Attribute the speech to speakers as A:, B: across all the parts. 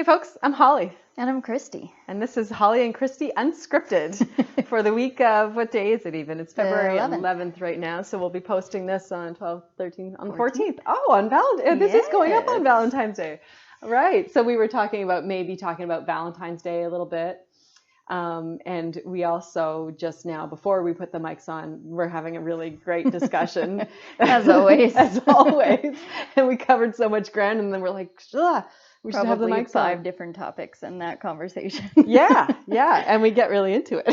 A: Hey folks, I'm Holly.
B: And I'm Kristy.
A: And this is Holly and Kristy Unscripted for the week of, what day is it even? It's February 11th right now. So we'll be posting this on 13, on the 14th. Oh, on Valentine. This is going up on Valentine's Day. Right. So we were talking about Valentine's Day a little bit. And we also just now, before we put the mics on, we're having a really great discussion.
B: As always.
A: As always. And we covered so much ground and then we're like, ugh. We should have the mics
B: 5 different topics in that conversation.
A: yeah, and we get really into it.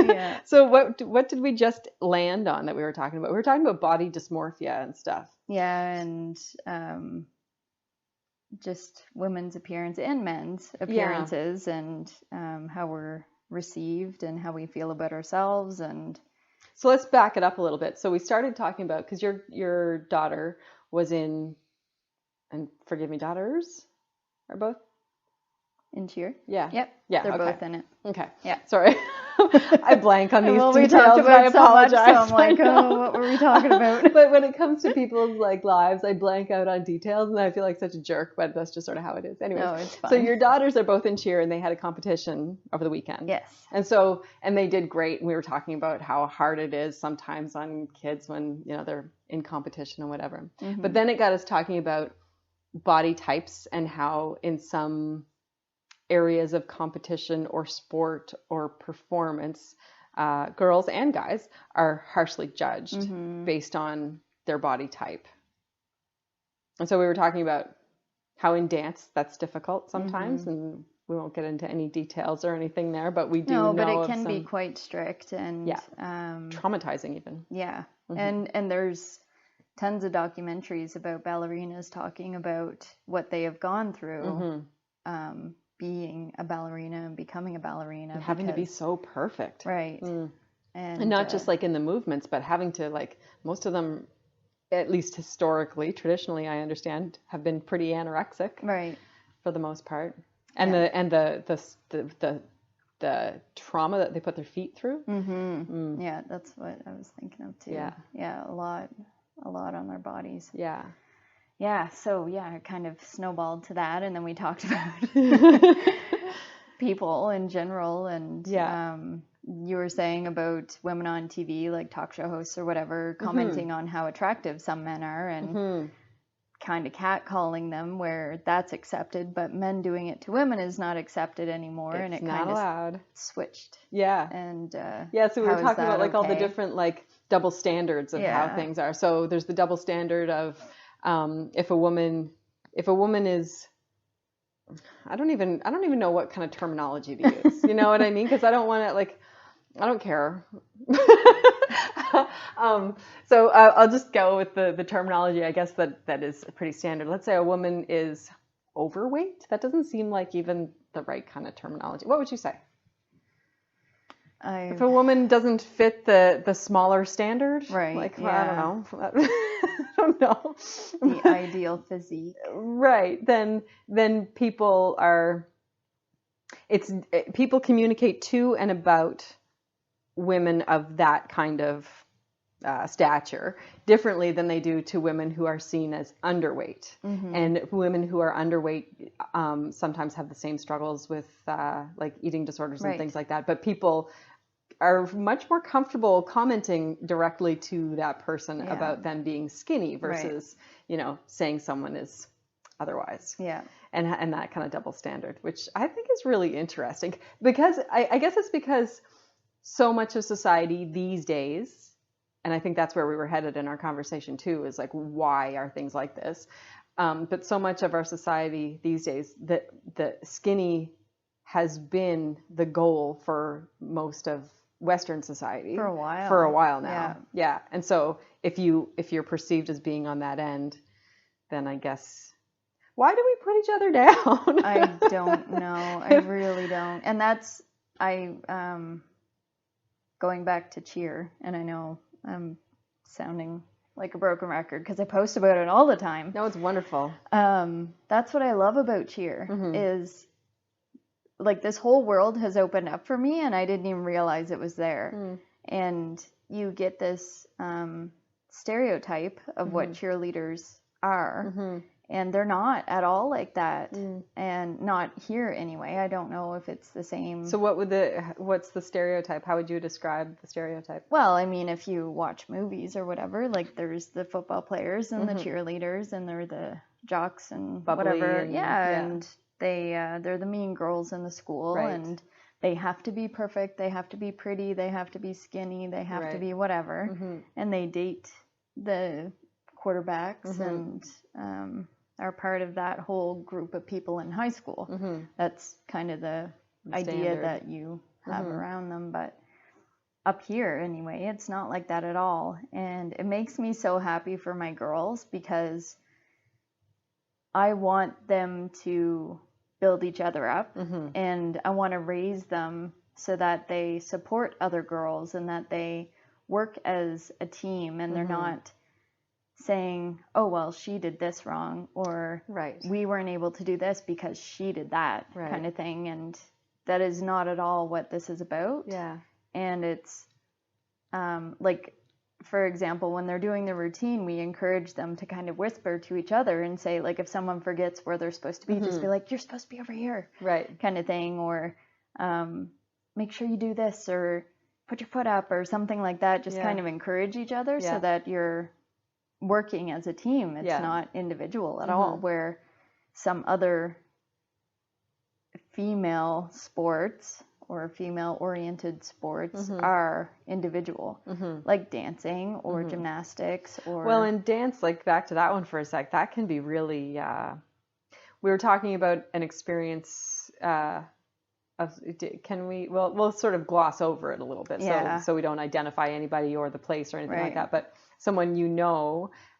B: Yeah.
A: So what did we just land on that we were talking about? We were talking about body dysmorphia and stuff.
B: Yeah, and just women's appearance and men's appearances and how we're received and how we feel about ourselves. And
A: so let's back it up a little bit. So we started talking about, because your daughter was in, and forgive me, daughters? Are both
B: in cheer?
A: Yeah.
B: Yep.
A: Yeah.
B: They're both in it.
A: Okay.
B: Yeah.
A: Sorry. I blank on these
B: well,
A: details.
B: We talked about
A: I apologize.
B: So much, so I'm like, oh, what were we talking about?
A: But when it comes to people's lives, I blank out on details, and I feel like such a jerk. But that's just sort of how it is. Anyways,
B: no, it's fine.
A: So your daughters are both in cheer, and they had a competition over the weekend.
B: Yes.
A: And they did great. And we were talking about how hard it is sometimes on kids when they're in competition and whatever. Mm-hmm. But then it got us talking about body types and how in some areas of competition or sport or performance, girls and guys are harshly judged based on their body type. And so we were talking about how in dance that's difficult sometimes, and we won't get into any details or anything there, but we do know
B: but it
A: of
B: can be quite strict and
A: traumatizing even.
B: Yeah. And there's tons of documentaries about ballerinas talking about what they have gone through being a ballerina and becoming a ballerina.
A: And having to be so perfect.
B: Right.
A: And not just in the movements, but having to most of them, at least historically, traditionally, I understand, have been pretty anorexic.
B: Right. For
A: the most part. And the trauma that they put their feet through.
B: Yeah, that's what I was thinking of too. Yeah, a lot on their bodies. Yeah, so it kind of snowballed to that, and then we talked about people in general, and you were saying about women on TV, like talk show hosts or whatever, commenting on how attractive some men are, and kind of catcalling them, where that's accepted, but men doing it to women is not accepted anymore, and it kind of switched.
A: Yeah.
B: And
A: so we were talking about all the different double standards of how things are. So there's the double standard of if a woman is, I don't even know what kind of terminology to use. You know what I mean? Because I don't want to I don't care. So I'll just go with the terminology, I guess, that is pretty standard. Let's say a woman is overweight. That doesn't seem like even the right kind of terminology. What would you say? If a woman doesn't fit the smaller standard,
B: right?
A: I don't know. I don't know.
B: The ideal physique,
A: right? Then people people communicate to and about women of that kind of stature differently than they do to women who are seen as underweight. And women who are underweight sometimes have the same struggles with eating disorders and things like that. But people are much more comfortable commenting directly to that person about them being skinny versus, saying someone is otherwise.
B: Yeah.
A: And that kind of double standard, which I think is really interesting, because I guess it's because so much of society these days, and I think that's where we were headed in our conversation too, is why are things like this? But so much of our society these days, the skinny has been the goal for most of Western society
B: for a while
A: now. Yeah. And so if you're perceived as being on that end, then I guess, why do we put each other down?
B: I don't know. I really don't. And that's, going back to cheer, and I know I'm sounding like a broken record because I post about it all the time.
A: No, it's wonderful.
B: That's what I love about cheer is this whole world has opened up for me, and I didn't even realize it was there. And you get this stereotype of what cheerleaders are, And they're not at all like that. And not here anyway. I don't know if it's the same.
A: So what's the stereotype? How would you describe the stereotype?
B: Well, I mean, if you watch movies or whatever, like there's the football players and the cheerleaders, and they're the jocks and
A: bubbly
B: whatever.
A: and
B: They're the mean girls in the school,
A: right.
B: and they have to be perfect, they have to be pretty, they have to be skinny, they have to be whatever, and they date the quarterbacks and are part of that whole group of people in high school. That's kind of the idea that you have around them, but up here anyway, it's not like that at all. And it makes me so happy for my girls, because I want them to build each other up, and I want to raise them so that they support other girls and that they work as a team, and they're not saying, oh, well, she did this wrong, or we weren't able to do this because she did that kind of thing. And that is not at all what this is about.
A: Yeah.
B: And it's like, for example, when they're doing the routine, we encourage them to kind of whisper to each other and say, like, if someone forgets where they're supposed to be, just be like, you're supposed to be over here.
A: Right.
B: Kind of thing. Or make sure you do this, or put your foot up, or something like that. Just kind of encourage each other so that you're working as a team. It's not individual at all, where some other female sports or female-oriented sports are individual, like dancing or gymnastics or...
A: Well, and dance, like, back to that one for a sec, that can be really... we were talking about an experience we'll sort of gloss over it a little bit, so we don't identify anybody or the place or anything like that, but someone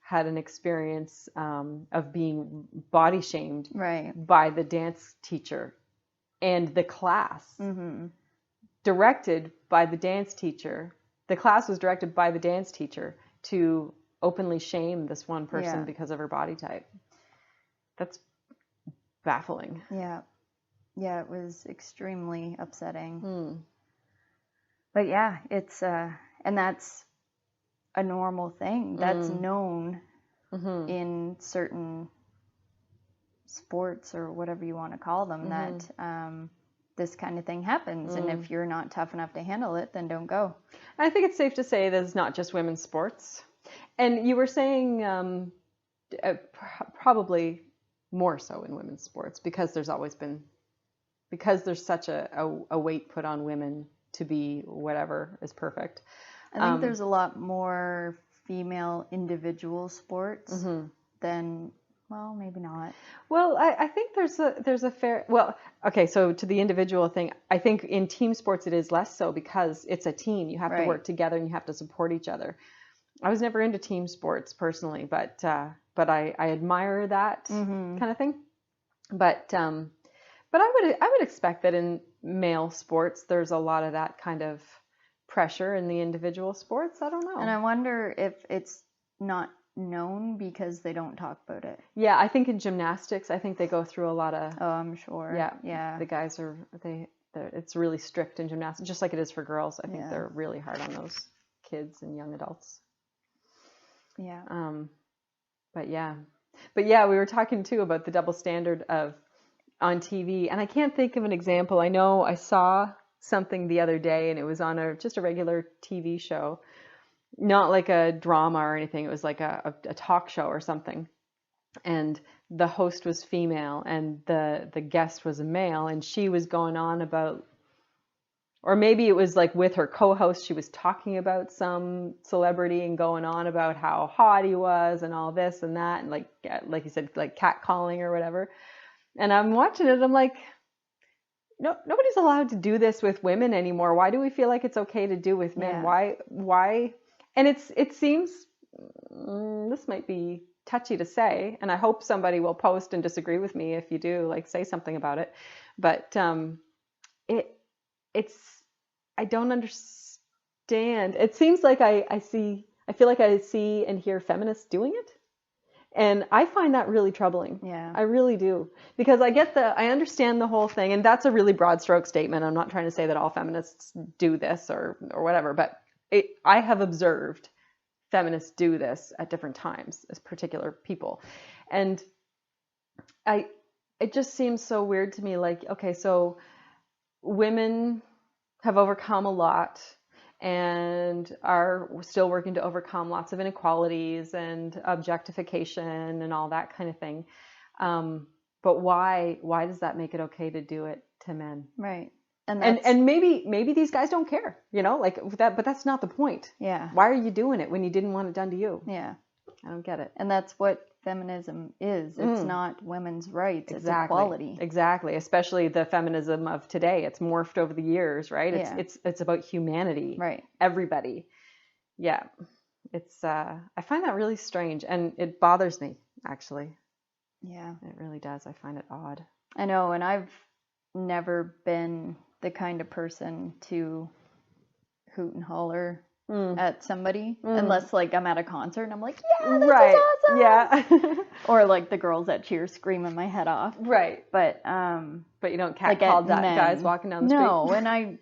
A: had an experience of being body shamed by the dance teacher. And the class directed by the dance teacher, the class was directed by the dance teacher to openly shame this one person because of her body type. That's baffling.
B: Yeah. Yeah, it was extremely upsetting. But yeah, it's, and that's a normal thing. That's known in certain sports or whatever you want to call them, that this kind of thing happens, and if you're not tough enough to handle it, then don't go.
A: I think it's safe to say that it's not just women's sports, and you were saying probably more so in women's sports, because there's such a weight put on women to be whatever is perfect.
B: I think there's a lot more female individual sports than... Well, maybe not.
A: Well, I think there's a fair... Well, okay, so to the individual thing, I think in team sports it is less so, because it's a team. You have to work together and you have to support each other. I was never into team sports personally, but I admire that kind of thing. But I would expect that in male sports there's a lot of that kind of pressure in the individual sports. I don't know.
B: And I wonder if it's not known because they don't talk about it.
A: Yeah, I think in gymnastics, I think they go through a lot of...
B: Oh, I'm sure. Yeah.
A: The guys it's really strict in gymnastics, just like it is for girls. I think they're really hard on those kids and young adults.
B: Yeah.
A: But yeah, we were talking too about the double standard on TV, and I can't think of an example. I know I saw something the other day, and it was on just a regular TV show. Not like a drama or anything. It was like a talk show or something. And the host was female and the guest was a male, and she was going on about, or maybe it was like with her co-host, she was talking about some celebrity and going on about how hot he was and all this and that, and like you said, like catcalling or whatever. And I'm watching it, I'm like, no, nobody's allowed to do this with women anymore. Why do we feel like it's okay to do with men? Why? And it seems, this might be touchy to say, and I hope somebody will post and disagree with me. If you do, like, say something about it. But I don't understand. It seems like I feel like I see and hear feminists doing it. And I find that really troubling.
B: Yeah.
A: I really do. Because I understand the whole thing, and that's a really broad stroke statement. I'm not trying to say that all feminists do this or whatever, but I have observed feminists do this at different times as particular people. And it just seems so weird to me. Like, okay, so women have overcome a lot and are still working to overcome lots of inequalities and objectification and all that kind of thing. But why does that make it okay to do it to men?
B: Right.
A: And maybe these guys don't care, like that, but that's not the point.
B: Yeah.
A: Why are you doing it when you didn't want it done to you?
B: Yeah.
A: I don't get it.
B: And that's what feminism is. It's not women's rights.
A: Exactly.
B: It's equality.
A: Exactly. Especially the feminism of today. It's morphed over the years, right?
B: Yeah.
A: It's about humanity.
B: Right.
A: Everybody. Yeah. It's I find that really strange, and it bothers me, actually.
B: Yeah.
A: It really does. I find it odd.
B: I know, and I've never been the kind of person to hoot and holler at somebody unless like I'm at a concert and I'm like, yeah, this is awesome.
A: Yeah.
B: Or like the girls at cheer screaming my head off.
A: Right.
B: But
A: you don't catcall guys walking down the street.
B: No, and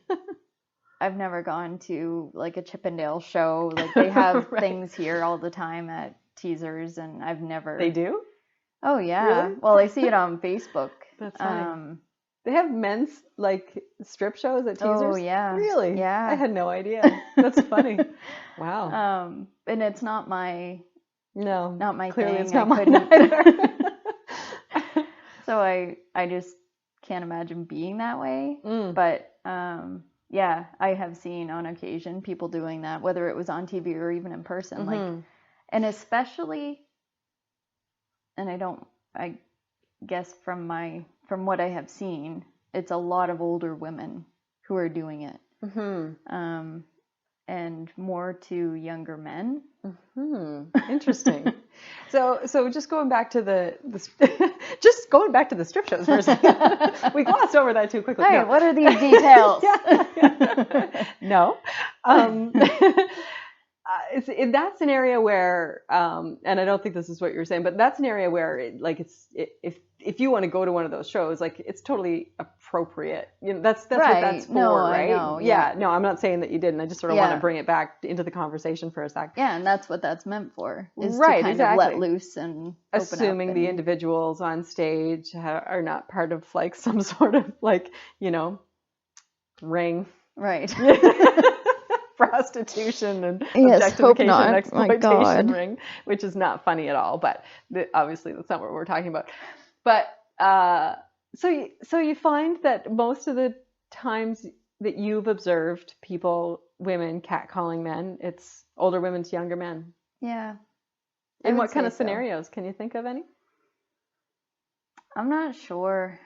B: I've never gone to like a Chippendale show. Like they have things here all the time at teasers, and I've never.
A: They do?
B: Oh yeah. Really? Well, I see it on Facebook.
A: That's funny. They have men's like strip shows at teasers?
B: Oh yeah.
A: Really?
B: Yeah.
A: I had no idea. That's funny. Wow.
B: And it's not my
A: clearly
B: thing.
A: It's not mine either.
B: So I just can't imagine being that way. But yeah, I have seen on occasion people doing that, whether it was on TV or even in person. Like, and especially, and I guess from what I have seen, it's a lot of older women who are doing it, and more to younger men.
A: Interesting. So just going back to the strip shows for a second. We glossed over that too quickly.
B: Hey,
A: no.
B: What are these details?
A: No. That's an area where, and I don't think this is what you're saying, but that's an area where if you want to go to one of those shows, like it's totally appropriate. That's what that's for, right?
B: I know,
A: yeah. No, I'm not saying that you didn't. I just sort of want to bring it back into the conversation for a sec.
B: Yeah, and that's what that's meant for, is to kind of let loose and
A: assuming
B: open up
A: the individuals on stage are not part of like some sort of like, ring.
B: Right.
A: Prostitution and objectification and exploitation ring, which is not funny at all, but obviously that's not what we're talking about. But so you find that most of the times that you've observed women catcalling men, it's older women to younger men.
B: Yeah.
A: In what kind of scenarios? Can you think of any?
B: I'm not sure.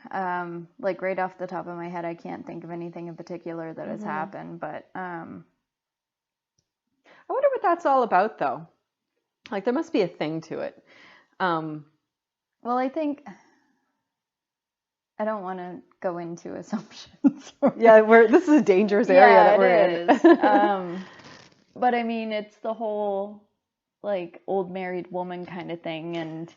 B: Like right off the top of my head, I can't think of anything in particular that has happened, but
A: I wonder what that's all about, though. Like, there must be a thing to it.
B: Well, I think I don't want to go into assumptions.
A: Yeah, this is a dangerous area that we're
B: in. But I mean, it's the whole like old married woman kind of thing, and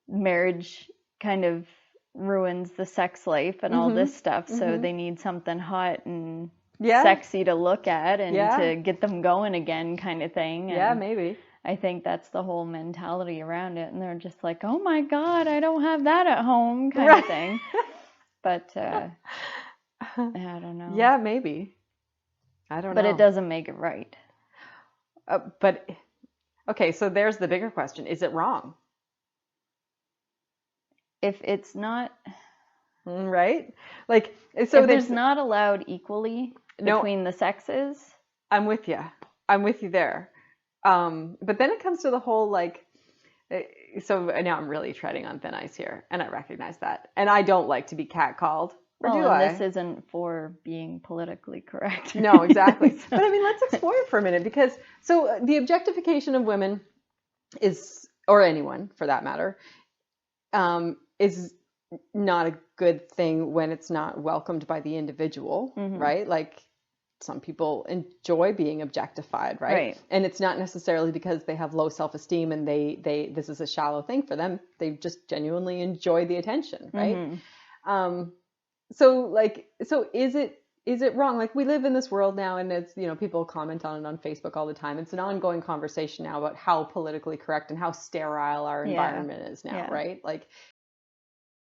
B: marriage kind of ruins the sex life and all this stuff. So they need something hot and sexy to look at and to get them going again, kind of thing. And
A: maybe.
B: I think that's the whole mentality around it, and they're just like, "Oh my God, I don't have that at home," kind of thing. But I don't know.
A: Yeah, maybe. I don't know.
B: But it doesn't make it right.
A: But okay, so there's the bigger question: is it wrong?
B: If it's not.
A: Right? Like, so
B: if it's not allowed equally between the sexes.
A: I'm with you there. But then it comes to the whole, like, so now I'm really treading on thin ice here, and I recognize that. And I don't like to be catcalled. Or do I?
B: This isn't for being politically correct.
A: No, exactly. But I mean, let's explore it for a minute, because so the objectification of women is, or anyone for that matter, is not a good thing when it's not welcomed by the individual, right? Like, some people enjoy being objectified, right? And it's not necessarily because they have low self-esteem and they this is a shallow thing for them. They just genuinely enjoy the attention, right? So is is it wrong? Like we live in this world now, and it's, people comment on it on Facebook all the time. It's an ongoing conversation now about how politically correct and how sterile our environment is now, right? Like,